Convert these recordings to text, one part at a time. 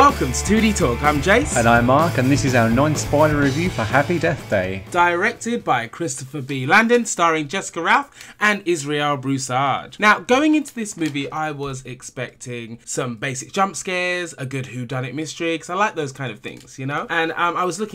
Welcome to 2D Talk, I'm Jace. And I'm Mark, and this is our non-spoiler review for Happy Death Day. Directed by Christopher Landon, starring Jessica Rothe and Israel Broussard. Now, going into this movie, I was expecting some basic jump scares, a good whodunit mystery, because I like those kind of things, you know? And I wasn't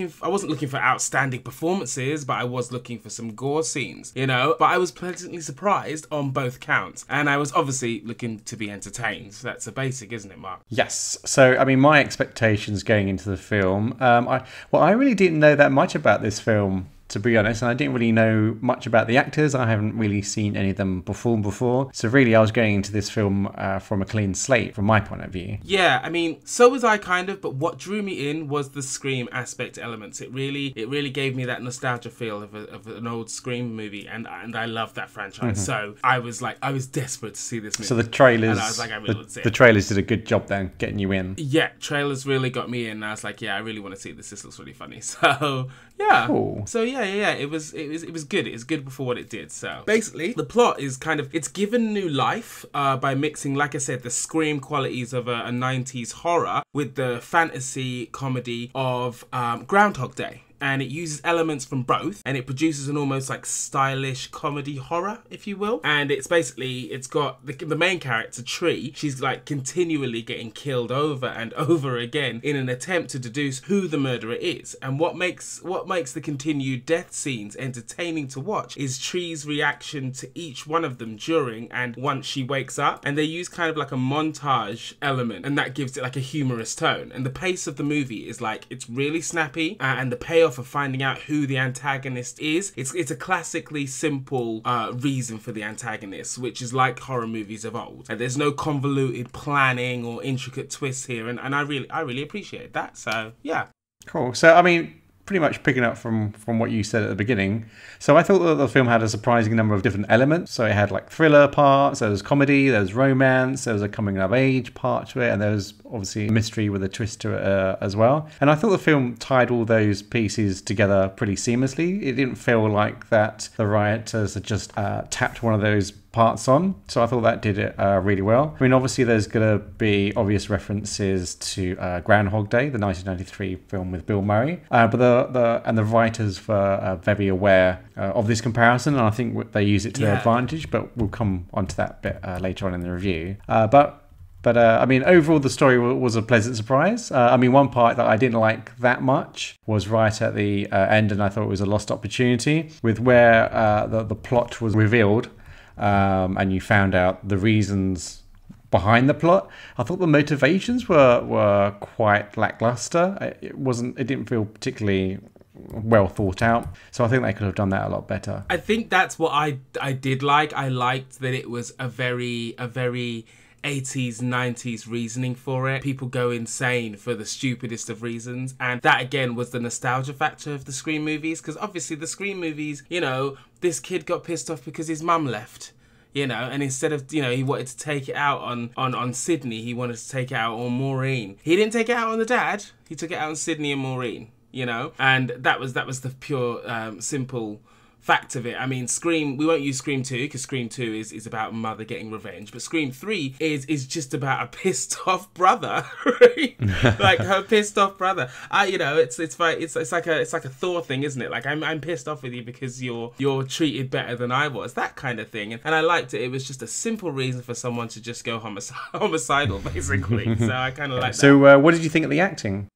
looking for outstanding performances, but I was looking for some gore scenes, you know? But I was pleasantly surprised on both counts. And I was obviously looking to be entertained. So that's a basic, isn't it, Mark? Yes. So, I mean, my expectations going into the film, I really didn't know that much about this film, to be honest, and I didn't really know much about the actors. I haven't really seen any of them perform before, so really I was going into this film from a clean slate from my point of view. Yeah, I mean, so was I kind of, but what drew me in was the Scream aspect elements. It really gave me that nostalgia feel of an old Scream movie, and I love that franchise. So I was desperate to see this movie. So the trailers, and I was like, I really want to see it. The trailers did a good job then getting you in. Yeah, trailers really got me in. And I was like, yeah, I really want to see this. This looks really funny. So yeah, cool. So yeah. It was good. It was good before what it did. So basically, the plot is it's given new life by mixing, like I said, the Scream qualities of a 90s horror with the fantasy comedy of Groundhog Day. And it uses elements from both, and it produces an almost like stylish comedy horror, if you will. And it's got the main character, Tree. She's like continually getting killed over and over again in an attempt to deduce who the murderer is. And what makes the continued death scenes entertaining to watch is Tree's reaction to each one of them during and once she wakes up. And they use kind of like a montage element, and that gives it like a humorous tone. And the pace of the movie is like, it's really snappy, and the payoff of finding out who the antagonist is, it's a classically simple reason for the antagonist, which is like horror movies of old. And there's no convoluted planning or intricate twists here, and I really appreciate that. So yeah, cool. So I mean, pretty much picking up from what you said at the beginning. So I thought that the film had a surprising number of different elements. So it had like thriller parts, there was comedy, there was romance, there was a coming of age part to it, and there was obviously a mystery with a twist to it as well. And I thought the film tied all those pieces together pretty seamlessly. It didn't feel like that the writers had just tapped one of those parts on, so I thought that did it really well. I mean, obviously there's gonna be obvious references to Groundhog Day, the 1993 film with Bill Murray, but the writers were very aware of this comparison, and I think they use it to their advantage, but we'll come onto that bit later on in the review. But I mean, overall, the story was a pleasant surprise. I mean, one part that I didn't like that much was right at the end, and I thought it was a lost opportunity, with where the plot was revealed. And you found out the reasons behind the plot. I thought the motivations were quite lackluster. It didn't feel particularly well thought out. So I think they could have done that a lot better. I think that's what I did like. I liked that it was a very 80s, 90s reasoning for it. People go insane for the stupidest of reasons. And that, again, was the nostalgia factor of the Scream movies. Because obviously the Scream movies, you know, this kid got pissed off because his mum left. You know, and instead of, you know, he wanted to take it out on Sydney, he wanted to take it out on Maureen. He didn't take it out on the dad. He took it out on Sydney and Maureen, you know. And that was the pure, simple fact of it. I mean, Scream, we won't use Scream 2 because Scream 2 is about mother getting revenge, but Scream 3 is just about a pissed off brother, right? Like her pissed off brother. You know, it's like a Thor thing, isn't it? Like I'm pissed off with you because you're treated better than I was, that kind of thing. And I liked it. It was just a simple reason for someone to just go homicidal, basically. So I kind of like that. So what did you think of the acting?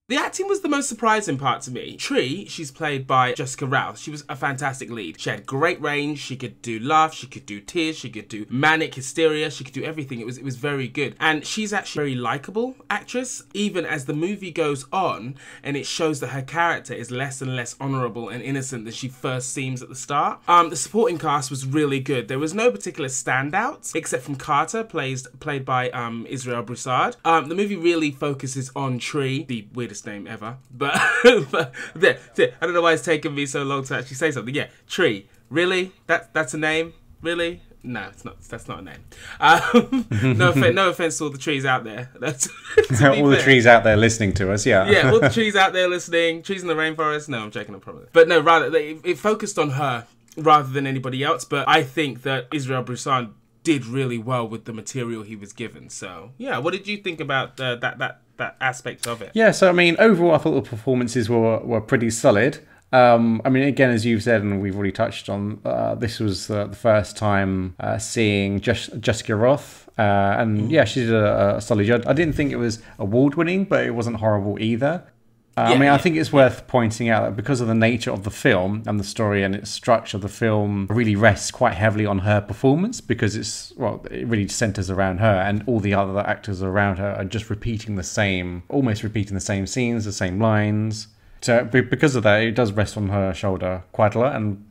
The acting was the most surprising part to me. Tree, she's played by Jessica Rothe. She was a fantastic lead. She had great range. She could do laughs. She could do tears. She could do manic hysteria. She could do everything. It was very good. And she's actually a very likable actress, even as the movie goes on and it shows that her character is less and less honourable and innocent than she first seems at the start. The supporting cast was really good. There was no particular standouts except from Carter, played by Israel Broussard. The movie really focuses on Tree, the weirdest name ever, but I don't know why it's taken me so long to actually say something. Yeah, Tree. Really? That's a name? Really? No, it's not. That's not a name. No offense to all the trees out there. All the trees out there listening to us. Yeah. Yeah, all the trees out there listening. Trees in the rainforest. No, I'm joking. I promise. But no, rather it focused on her rather than anybody else. But I think that Israel Broussard did really well with the material he was given. So yeah, what did you think about that aspect of it. Yeah, so I mean, overall, I thought the performances were pretty solid. I mean, again, as you've said, and we've already touched on, this was the first time seeing Jessica Rothe. And yeah, she did a solid job. I didn't think it was award-winning, but it wasn't horrible either. I think it's worth pointing out that because of the nature of the film and the story and its structure, the film really rests quite heavily on her performance because it really centers around her, and all the other actors around her are just almost repeating the same scenes, the same lines. So because of that, it does rest on her shoulder quite a lot, and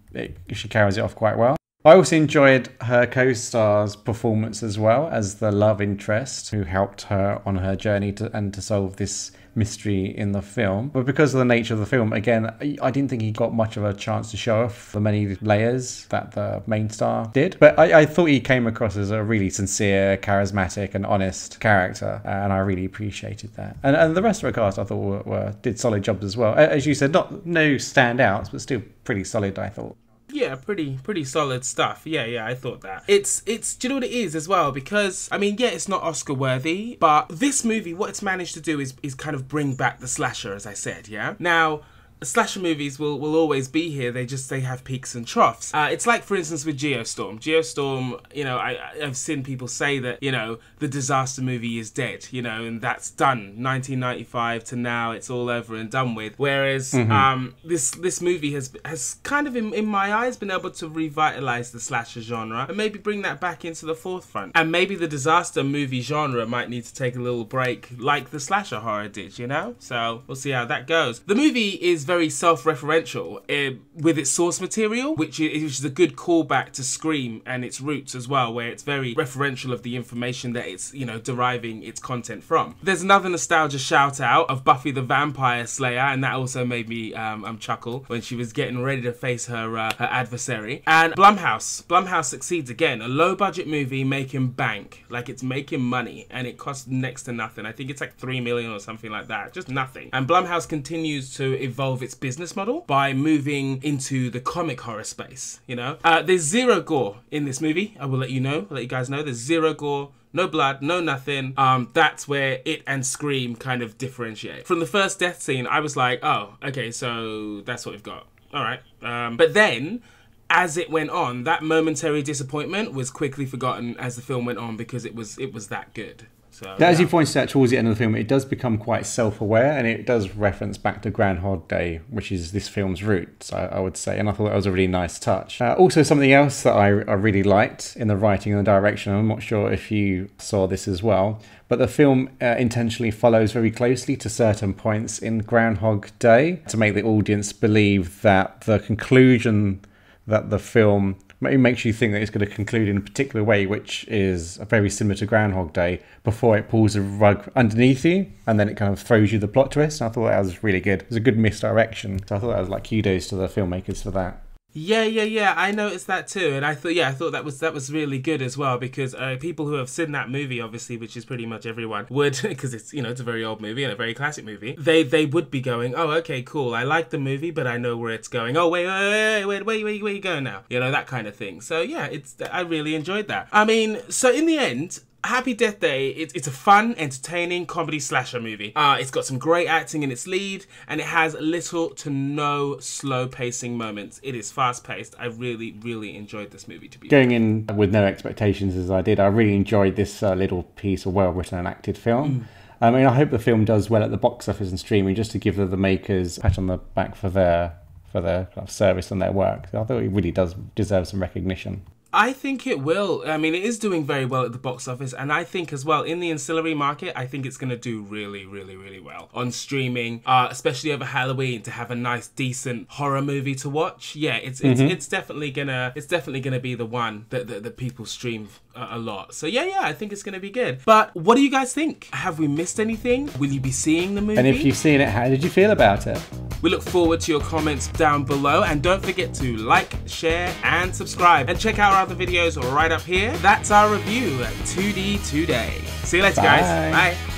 she carries it off quite well. I also enjoyed her co-star's performance as well as the love interest who helped her on her journey to solve this mystery in the film. But because of the nature of the film, again, I didn't think he got much of a chance to show off the many layers that the main star did. But I thought he came across as a really sincere, charismatic and honest character, and I really appreciated that. And the rest of the cast I thought did solid jobs as well. As you said, no standouts, but still pretty solid, I thought. Yeah, pretty solid stuff. Yeah, I thought that. It's do you know what it is as well? Because, I mean, yeah, it's not Oscar worthy, but this movie, what it's managed to do is kind of bring back the slasher, as I said, yeah? Now, slasher movies will always be here. They have peaks and troughs. It's like, for instance, with Geostorm. Geostorm, you know, I've seen people say that, you know, the disaster movie is dead, you know, and that's done. 1995 to now, it's all over and done with. Whereas this movie has kind of, in my eyes, been able to revitalize the slasher genre and maybe bring that back into the forefront. And maybe the disaster movie genre might need to take a little break like the slasher horror did, you know? So we'll see how that goes. The movie is very self-referential with its source material, which is a good callback to Scream and its roots as well, where it's very referential of the information that it's, you know, deriving its content from. There's another nostalgia shout out of Buffy the Vampire Slayer, and that also made me chuckle when she was getting ready to face her adversary. And Blumhouse succeeds again. A low-budget movie making bank, like it's making money, and it costs next to nothing. I think it's like $3 million or something like that, just nothing. And Blumhouse continues to evolve its business model by moving into the comic horror space, you know? There's zero gore in this movie. I will let you guys know. There's zero gore, no blood, no nothing. That's where it and Scream kind of differentiate. From the first death scene, I was like, oh, okay, so that's what we've got. All right. But then, as it went on, that momentary disappointment was quickly forgotten as the film went on because it was that good. So, as you pointed out towards the end of the film, it does become quite self-aware, and it does reference back to Groundhog Day, which is this film's roots, I would say, and I thought that was a really nice touch. Also, something else that I really liked in the writing and the direction, I'm not sure if you saw this as well, but the film intentionally follows very closely to certain points in Groundhog Day to make the audience believe that the conclusion that the film it makes you think that it's going to conclude in a particular way, which is very similar to Groundhog Day, before it pulls the rug underneath you, and then it kind of throws you the plot twist. And I thought that was really good. It was a good misdirection. So I thought that was like kudos to the filmmakers for that. Yeah. I noticed that too, and I thought that was really good as well, because people who have seen that movie, obviously, which is pretty much everyone, would, because it's, you know, it's a very old movie and a very classic movie. They would be going, oh, okay, cool. I like the movie, but I know where it's going. Oh, wait, where you going now? You know, that kind of thing. So yeah, I really enjoyed that. I mean, so in the end, Happy Death Day, it's a fun, entertaining comedy slasher movie. It's got some great acting in its lead, and it has little to no slow pacing moments. It is fast paced. I really, really enjoyed this movie, to be going in with no expectations as I did. I really enjoyed this little piece of well written and acted film. I mean, I hope the film does well at the box office and streaming, just to give the makers a pat on the back for their service and their work. So I thought it really does deserve some recognition. I think it will. I mean, it is doing very well at the box office, and I think as well in the ancillary market, I think it's going to do really, really, really well on streaming, especially over Halloween, to have a nice, decent horror movie to watch. Yeah, it's definitely gonna be the one that people stream a lot. So yeah, I think it's gonna be good. But what do you guys think? Have we missed anything? Will you be seeing the movie? And if you've seen it, how did you feel about it? We look forward to your comments down below, and don't forget to like, share, and subscribe, and check out our other videos right up here. That's our review at 2D Today. See you later, guys. Bye.